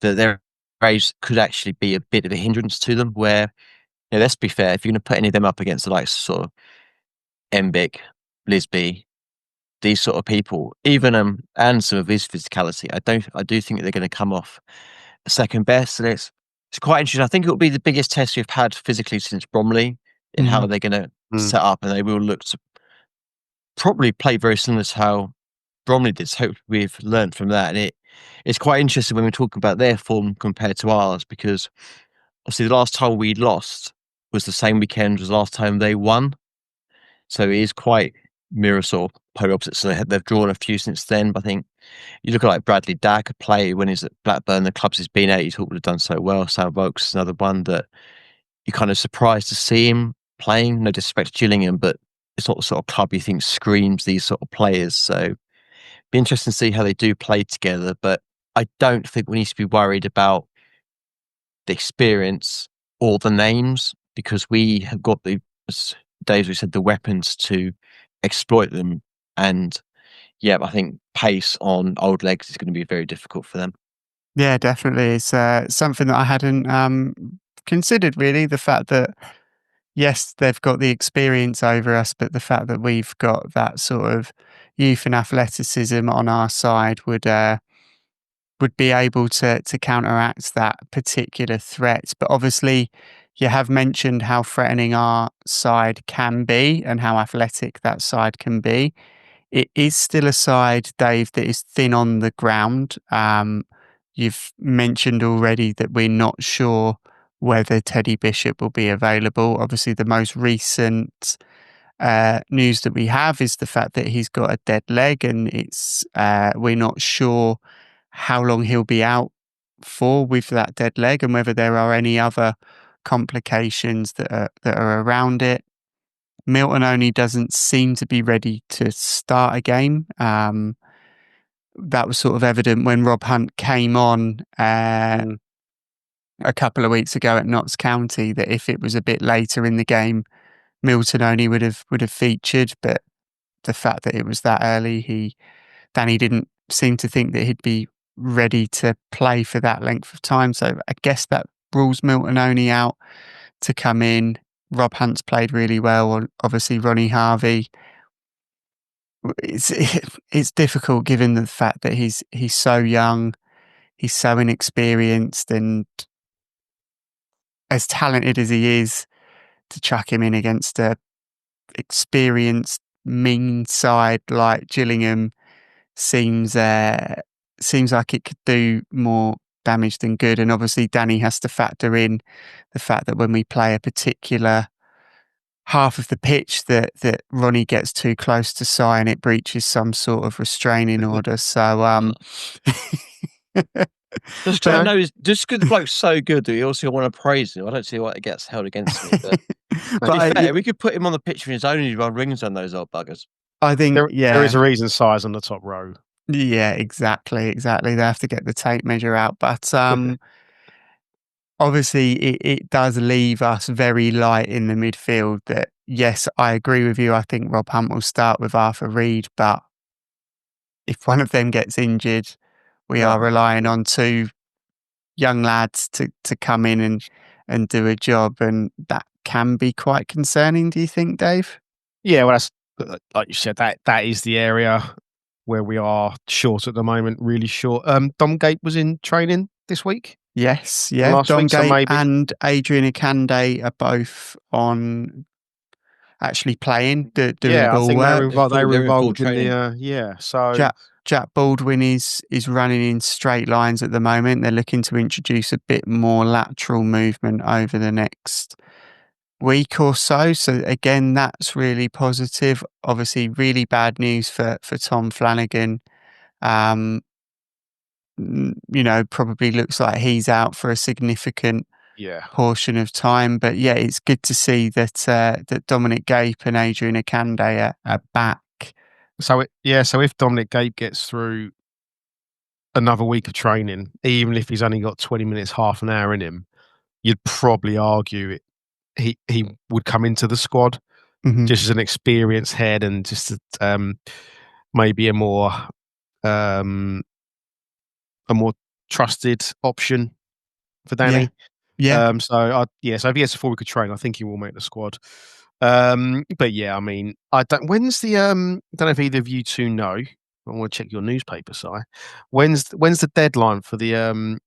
that their age could actually be a bit of a hindrance to them. Where, let's be fair, if you're going to put any of them up against the likes of sort of Embick, Lisby, these sort of people, even and some of his physicality, I do think that they're going to come off second best. And it's quite interesting. I think it will be the biggest test we've had physically since Bromley, in how they're going to set up, and they will look to probably play very similar to how Bromley did. So we've learned from that, and it's quite interesting when we're talking about their form compared to ours, because obviously the last time we lost was the same weekend as the last time they won. So it is quite mirror sort of polar opposites. So they've drawn a few since then. But I think you look at like Bradley Dack, a player when he's at Blackburn, the clubs he's been at, he thought would have done so well. Sam Vokes is another one that you're kind of surprised to see him playing. No disrespect to Gillingham, but it's not the sort of club you think screams these sort of players. So be interesting to see how they do play together. But I don't think we need to be worried about the experience or the names, because we have got as Dave, we said, the weapons to exploit them. And yeah, I think pace on old legs is going to be very difficult for them. Yeah, definitely. It's something that I hadn't considered, really. The fact that, yes, they've got the experience over us, but the fact that we've got that sort of youth and athleticism on our side would be able to counteract that particular threat. But obviously, you have mentioned how threatening our side can be and how athletic that side can be. It is still a side, Dave, that is thin on the ground. You've mentioned already that we're not sure whether Teddy Bishop will be available. Obviously, the most recent news that we have is the fact that he's got a dead leg, and we're not sure how long he'll be out for with that dead leg, and whether there are any other complications that are around it. Milton only doesn't seem to be ready to start a game. That was sort of evident when Rob Hunt came on a couple of weeks ago at Notts County, that if it was a bit later in the game, Milton only would have featured. But the fact that it was that early, Danny didn't seem to think that he'd be ready to play for that length of time. So I guess that rules Milton only out to come in. Rob Hunt's played really well. Obviously, Ronnie Harvey. It's difficult given the fact that he's so young, he's so inexperienced, and as talented as he is, to chuck him in against a experienced, mean side like Gillingham seems like it could do more damage than good. And obviously, Danny has to factor in the fact that when we play a particular half of the pitch, that Ronnie gets too close to Si and it breaches some sort of restraining order. So just because I know just because the bloke's so good that you also want to praise him. I don't see why it gets held against me. But, to be fair, we could put him on the pitch for his own and he'd run rings on those old buggers. I think there is a reason size on the top row. Yeah, exactly. They have to get the tape measure out, but obviously it does leave us very light in the midfield. That, yes, I agree with you. I think Rob Hunt will start with Arthur Reed, but if one of them gets injured, we are relying on two young lads to come in and do a job, and that can be quite concerning. Do you think, Dave? Yeah, well, that's like you said, that is the area where we are short at the moment, really short. Domgate was in training this week. Yes, yeah. Domgate and Adrian Akande are both on actually playing, doing ball work. They were involved in the So Jack Baldwin is running in straight lines at the moment. They're looking to introduce a bit more lateral movement over the next week or so. So again, that's really positive. Obviously, really bad news for Tom Flanagan. Probably looks like he's out for a significant portion of time. But yeah, it's good to see that Dominic Gape and Adrian Akande are back. So if Dominic Gape gets through another week of training, even if he's only got 20 minutes, half an hour in him, you'd probably argue he would come into the squad just as an experienced head and just maybe a more trusted option for Danny. Yeah. So if he gets a 4 week of training, I think he will make the squad. But yeah, I mean, when's the I don't know if either of you two know. I want to check your newspaper, Si. When's the deadline for the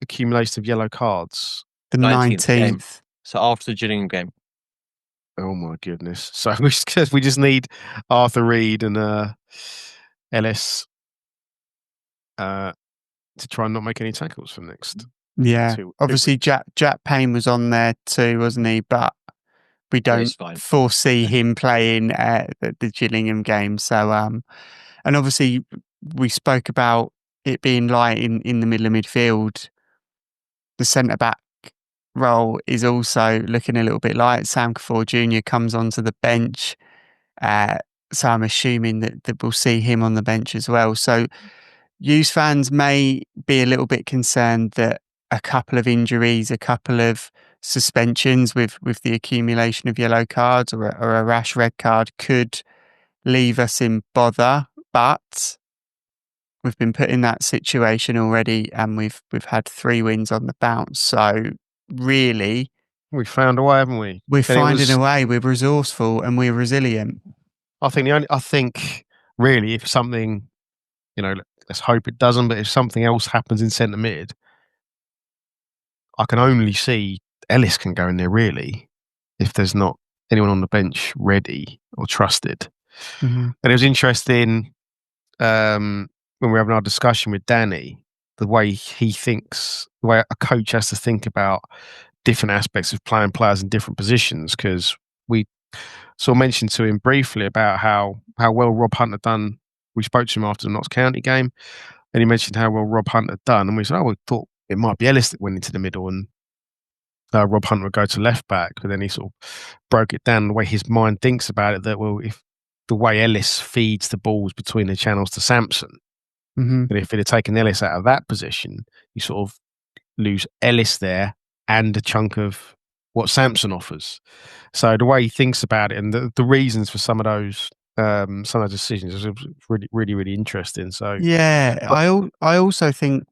accumulation of yellow cards? The 19th. So after the Gillingham game. Oh my goodness! So we just need Arthur Reed and Ellis to try and not make any tackles for next. Yeah, obviously Jack Payne was on there too, wasn't he? But we don't foresee him playing at the Gillingham game. So, and obviously we spoke about it being light in the middle of midfield. The centre back role is also looking a little bit light. Sam Kafour Jr. comes onto the bench. So I'm assuming that we'll see him on the bench as well. So Hughes fans may be a little bit concerned that a couple of injuries, a couple of suspensions with the accumulation of yellow cards or a rash red card could leave us in bother, but we've been put in that situation already, and we've had 3 wins on the bounce. So really, We found a way, haven't we? we're And finding a way. We're resourceful and we're resilient. I think really, if something, let's hope it doesn't, but if something else happens in centre mid, I can only see Ellis can go in there really, if there's not anyone on the bench ready or trusted. Mm-hmm. And it was interesting when we were having our discussion with Danny, the way he thinks, the way a coach has to think about different aspects of playing players in different positions. Because we sort of mentioned to him briefly about how well Rob Hunt had done. We spoke to him after the Notts County game, and he mentioned how well Rob Hunt had done. And we said, oh, we thought it might be Ellis that went into the middle and Rob Hunt would go to left back. But then he sort of broke it down the way his mind thinks about it, that, well, if the way Ellis feeds the balls between the channels to Sampson, and if it had taken Ellis out of that position, you sort of lose Ellis there and a chunk of what Sampson offers. So the way he thinks about it and the reasons for some of those decisions is really, really, really interesting. So yeah, I also think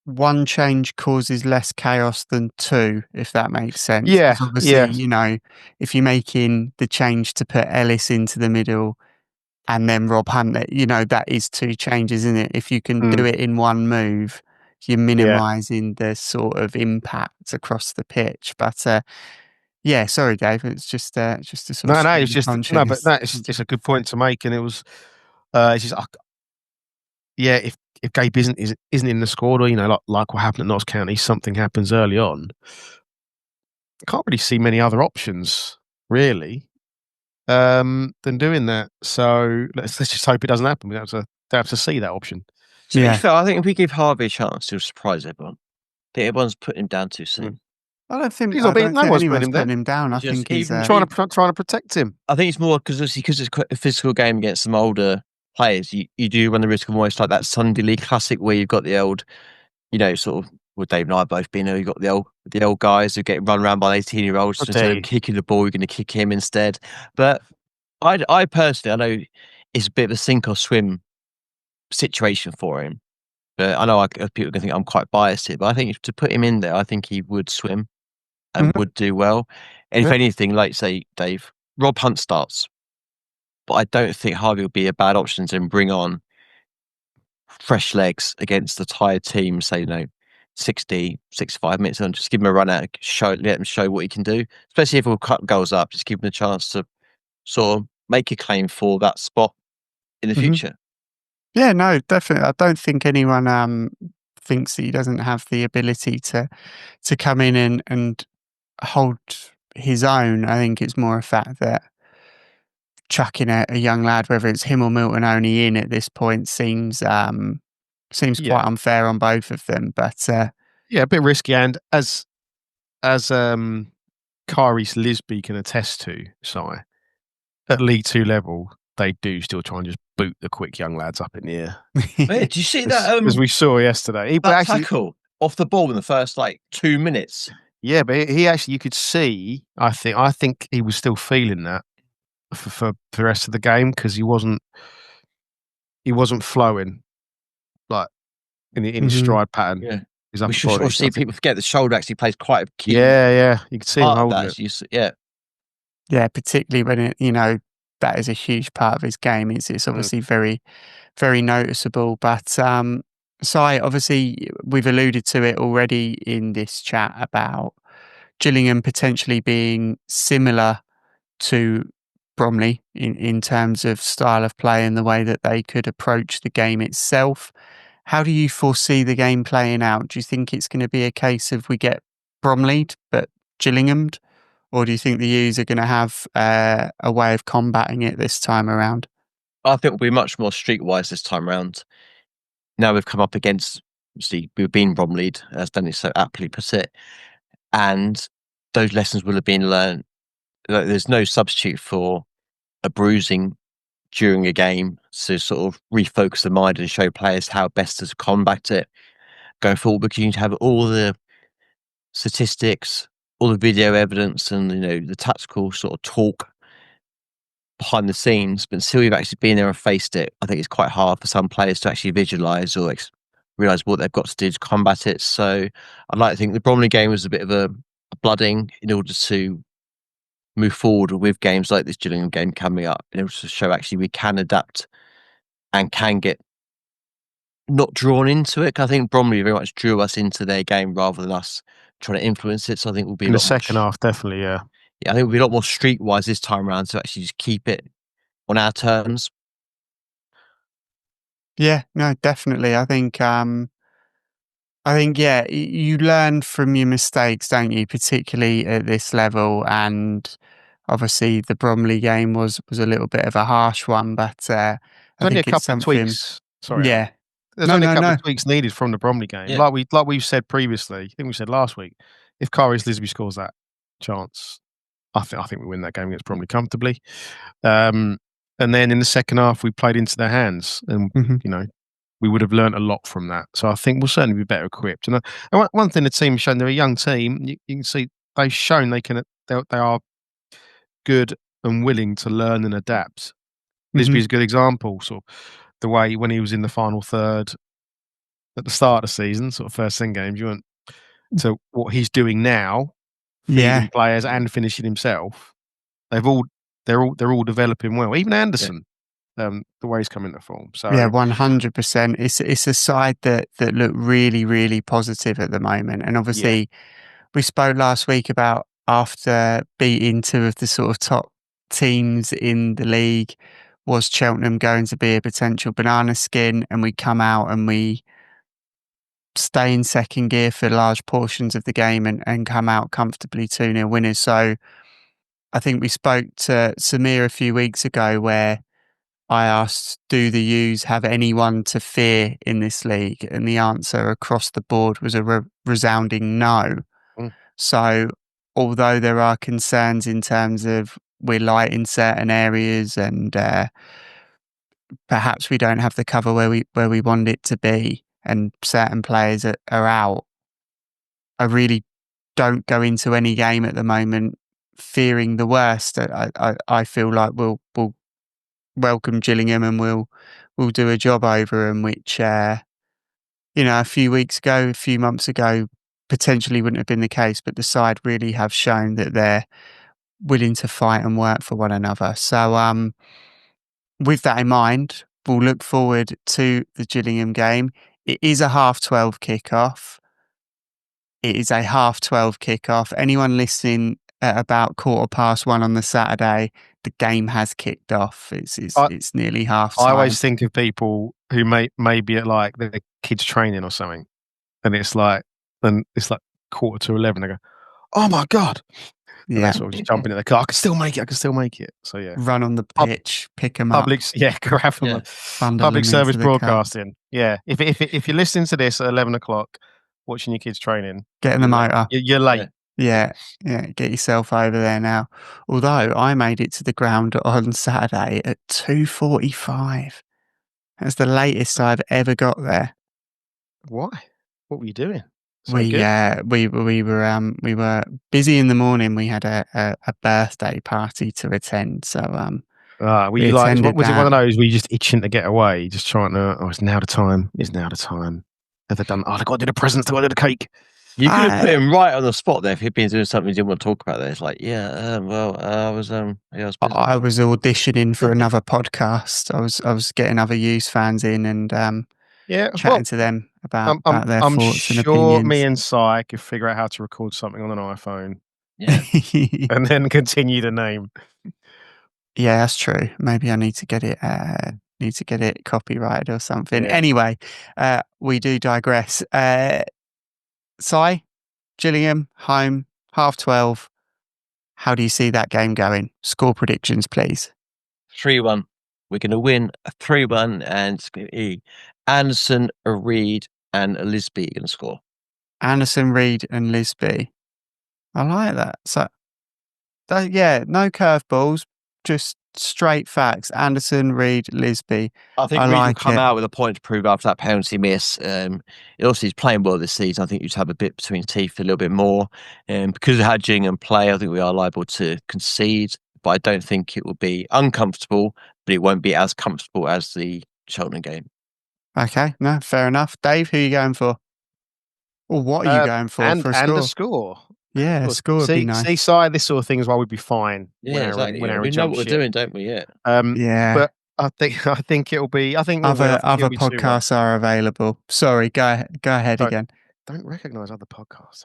one change causes less chaos than 2, if that makes sense. Yeah, 'cause obviously, if you're making the change to put Ellis into the middle and then Rob Hunt, that is 2 changes, isn't it? If you can do it in one move, you're minimising the sort of impact across the pitch. But yeah, sorry, Dave. It's just a sort of no, it's just conscience. it's a good point to make, and it was it's just if Gabe isn't in the squad, or like what happened at Notts County, something happens early on. I can't really see many other options really than doing that. So let's just hope it doesn't happen. We have to see that option. To be fair, I think if we give Harvey a chance, he'll surprise everyone. I think everyone's putting him down too soon. I don't think No one's anyone's putting him down. I think he's trying to protect him. I think it's more because it's quite a physical game against some older players. You do run the risk of almost like that Sunday League Classic where you've got the old, sort of. Well, Dave and I both been there. You've got the old guys who get run around by 18-year-olds. So instead of kicking the ball, you're going to kick him instead. But I personally, I know it's a bit of a sink or swim situation for him. But I know people are going to think I'm quite biased here. But I think to put him in there, I think he would swim and would do well. And if anything, like say, Dave, Rob Hunt starts. But I don't think Harvey will be a bad option to bring on fresh legs against the tired team, say, 60, 65 minutes and just give him a run out, let him show what he can do. Especially if we'll cut goals up, just give him a chance to sort of make a claim for that spot in the future. Yeah, no, definitely. I don't think anyone thinks that he doesn't have the ability to come in and hold his own. I think it's more a fact that chucking a young lad, whether it's him or Milton Only, in at this point seems quite unfair on both of them. But a bit risky. And as Kyrie's Lisby can attest to, Si, at League 2 level, they do still try and just boot the quick young lads up in the air. Did you see that? As we saw yesterday, tackle off the ball in the first 2 minutes. Yeah, but he actually, you could see. I think he was still feeling that for the rest of the game because he wasn't flowing like in his stride pattern. Yeah. We should obviously people forget the shoulder actually plays quite a key. Yeah, you can see him holding it. Yeah, particularly when that is a huge part of his game. It's obviously very, very noticeable. But Si, obviously we've alluded to it already in this chat about Gillingham potentially being similar to Bromley in terms of style of play and the way that they could approach the game itself. How do you foresee the game playing out? Do you think it's going to be a case of we get Bromley'd but Gillingham'd? Or do you think the U's are going to have a way of combating it this time around? I think we'll be much more streetwise this time around. Now we've come up against, obviously, we've been Bromley'd, as Danny so aptly put it, and those lessons will have been learned. There's no substitute for a bruising during a game to sort of refocus the mind and show players how best to combat it going forward, because you need to have all the statistics, all the video evidence and the tactical sort of talk behind the scenes, but until you've actually been there and faced it, I think it's quite hard for some players to actually visualise or realise what they've got to do to combat it. So I'd like to think the Bromley game was a bit of a blooding in order to move forward with games like this Gillingham game coming up, in order to show actually we can adapt and can get not drawn into it. 'Cause I think Bromley very much drew us into their game rather than us trying to influence it. So I think we'll be in the second half, definitely, yeah. Yeah, I think we'll be a lot more streetwise this time around to actually just keep it on our terms. Yeah, no, definitely. I think, yeah, you learn from your mistakes, don't you? Particularly at this level, and obviously the Bromley game was a little bit of a harsh one, but I There's only a think it's couple of something. tweaks. Sorry, Aaron. Yeah, There's only a couple of tweaks needed from the Bromley game. Yeah. Like we've said previously, I think we said last week, if Karius Lisby scores that chance, I think we win that game against Bromley comfortably. And then in the second half, we played into their hands, and you know, we would have learnt a lot from that. So I think we'll certainly be better equipped. And one thing the team has shown, they're a young team. You can see they've shown they are good and willing to learn and adapt. Lisby's a good example. Sort of the way when he was in the final third at the start of the season, sort of first 10 games, you went to what he's doing now, feeding players and finishing himself. They're all developing well. Even Anderson, the way he's coming to form. So yeah, 100%. It's a side that look really, really positive at the moment. And obviously, we spoke last week about after beating two of the sort of top teams in the league, was Cheltenham going to be a potential banana skin? And we come out and we stay in second gear for large portions of the game and come out comfortably 2-0 winners. So I think we spoke to Samir a few weeks ago where I asked, do the U's have anyone to fear in this league? And the answer across the board was a resounding no. So although there are concerns in terms of we're light in certain areas and perhaps we don't have the cover where we want it to be and certain players are out, I really don't go into any game at the moment fearing the worst. I feel like we'll welcome Gillingham and we'll do a job over them, which a few weeks ago, a few months ago, potentially wouldn't have been the case. But the side really have shown that they're willing to fight and work for one another. So with that in mind, we'll look forward to the Gillingham game. It is a 12:30 kickoff. Anyone listening at about 1:15 on the Saturday, the game has kicked off. It's nearly half time. I always think of people who may be at like their kids' training or something, and it's like 11:15. They go, "Oh my god!" And they're sort of just jumping in the car. I can still make it. So yeah, run on the pitch, pick them up. Grab them. Public service broadcasting. Yeah, if you're listening to this at 11:00, watching your kids training, get in the motor. You're late. Yeah, get yourself over there now. Although I made it to the ground on Saturday at 2:45. That's the latest I've ever got there. Why? What were you doing? We were busy in the morning. We had a birthday party to attend. So was it one of those where you just itching to get away, just trying to? Oh, it's now the time. Have they done? Oh, I got to do the presents. I got to do the cake. You could have put him right on the spot there if he'd been doing something you didn't want to talk about. There, it's like, I was auditioning for another podcast. I was getting other youth fans in and chatting to them about their thoughts and opinions. I'm sure me and Si could figure out how to record something on an iPhone, yeah, and then continue the name. Yeah, that's true. Maybe I need to get it copyrighted or something. Yeah. Anyway, we do digress. Si, Gillingham, home, 12:30. How do you see that game going? Score predictions, please. 3-1. We're going to win 3-1, and it's going to be Anderson, Reid, and Lisby going to score. Anderson, Reid, and Lisby. I like that. So, no curveballs, just straight facts. Anderson, Reid, Lisby. I think Reid will come out with a point to prove after that penalty miss. He's playing well this season. I think you just have a bit between teeth a little bit more. Because of how Gillingham play, I think we are liable to concede but I don't think it will be uncomfortable, but it won't be as comfortable as the Cheltenham game. Okay, no, fair enough. Dave, who are you going for? Or what are you going for and a and score? a score. Yeah, a score would be nice. See, Si, this sort of thing as well would be fine. Yeah, exactly. When We know what we're doing, don't we? Yeah. Yeah. But I think it'll be. I think we'll win. I think Other it'll be 2-1. podcasts are available. Sorry, go ahead again. Don't recognise other podcasts.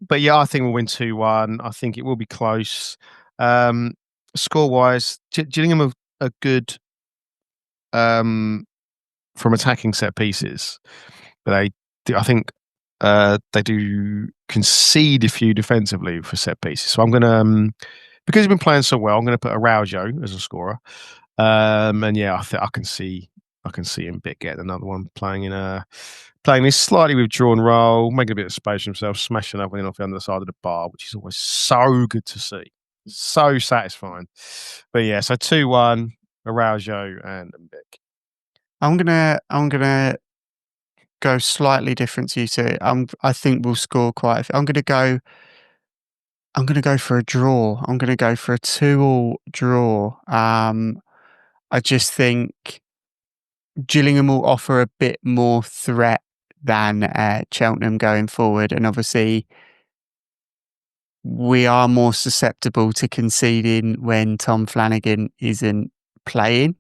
But yeah, I think we'll win 2-1. I think it will be close. Score wise, Gillingham are good from attacking set pieces, but I think they do concede a few defensively for set pieces. So I'm gonna because he's been playing so well, I'm gonna put Araujo as a scorer. And yeah, I can see him getting another one, playing this slightly withdrawn role, making a bit of space for himself, smashing up off the other side of the bar, which is always so good to see, so satisfying. But yeah, so 2-1, Araujo and Mbek. I'm gonna go slightly different to you two. I think we'll score quite a few. I'm gonna go for a draw. I'm gonna go for a 2-2 draw. I just think Gillingham will offer a bit more threat than Cheltenham going forward, and obviously we are more susceptible to conceding when Tom Flanagan isn't playing.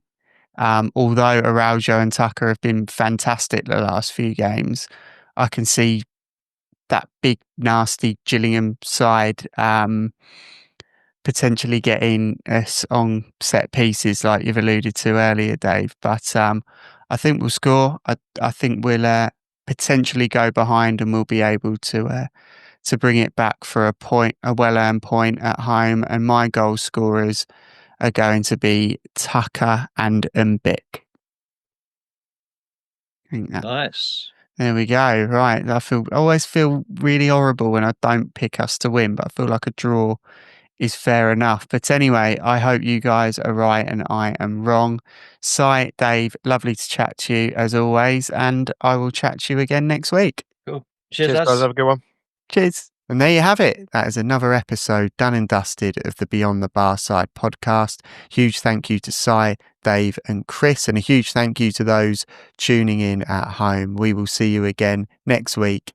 Although Araujo and Tucker have been fantastic the last few games, I can see that big nasty Gillingham side potentially getting us on set pieces like you've alluded to earlier, Dave. But I think we'll score. I think we'll potentially go behind and we'll be able to bring it back for a well-earned point at home. And my goal scorers are going to be Tucker and Mbek. Nice. There we go. Right. I always feel really horrible when I don't pick us to win, but I feel like a draw is fair enough. But anyway, I hope you guys are right and I am wrong. Si, Dave, lovely to chat to you as always, and I will chat to you again next week. Cool. Cheers, guys. Have a good one. Cheers. And there you have it. That is another episode done and dusted of the Beyond the Barside podcast. Huge thank you to Si, Dave and Kris, and a huge thank you to those tuning in at home. We will see you again next week.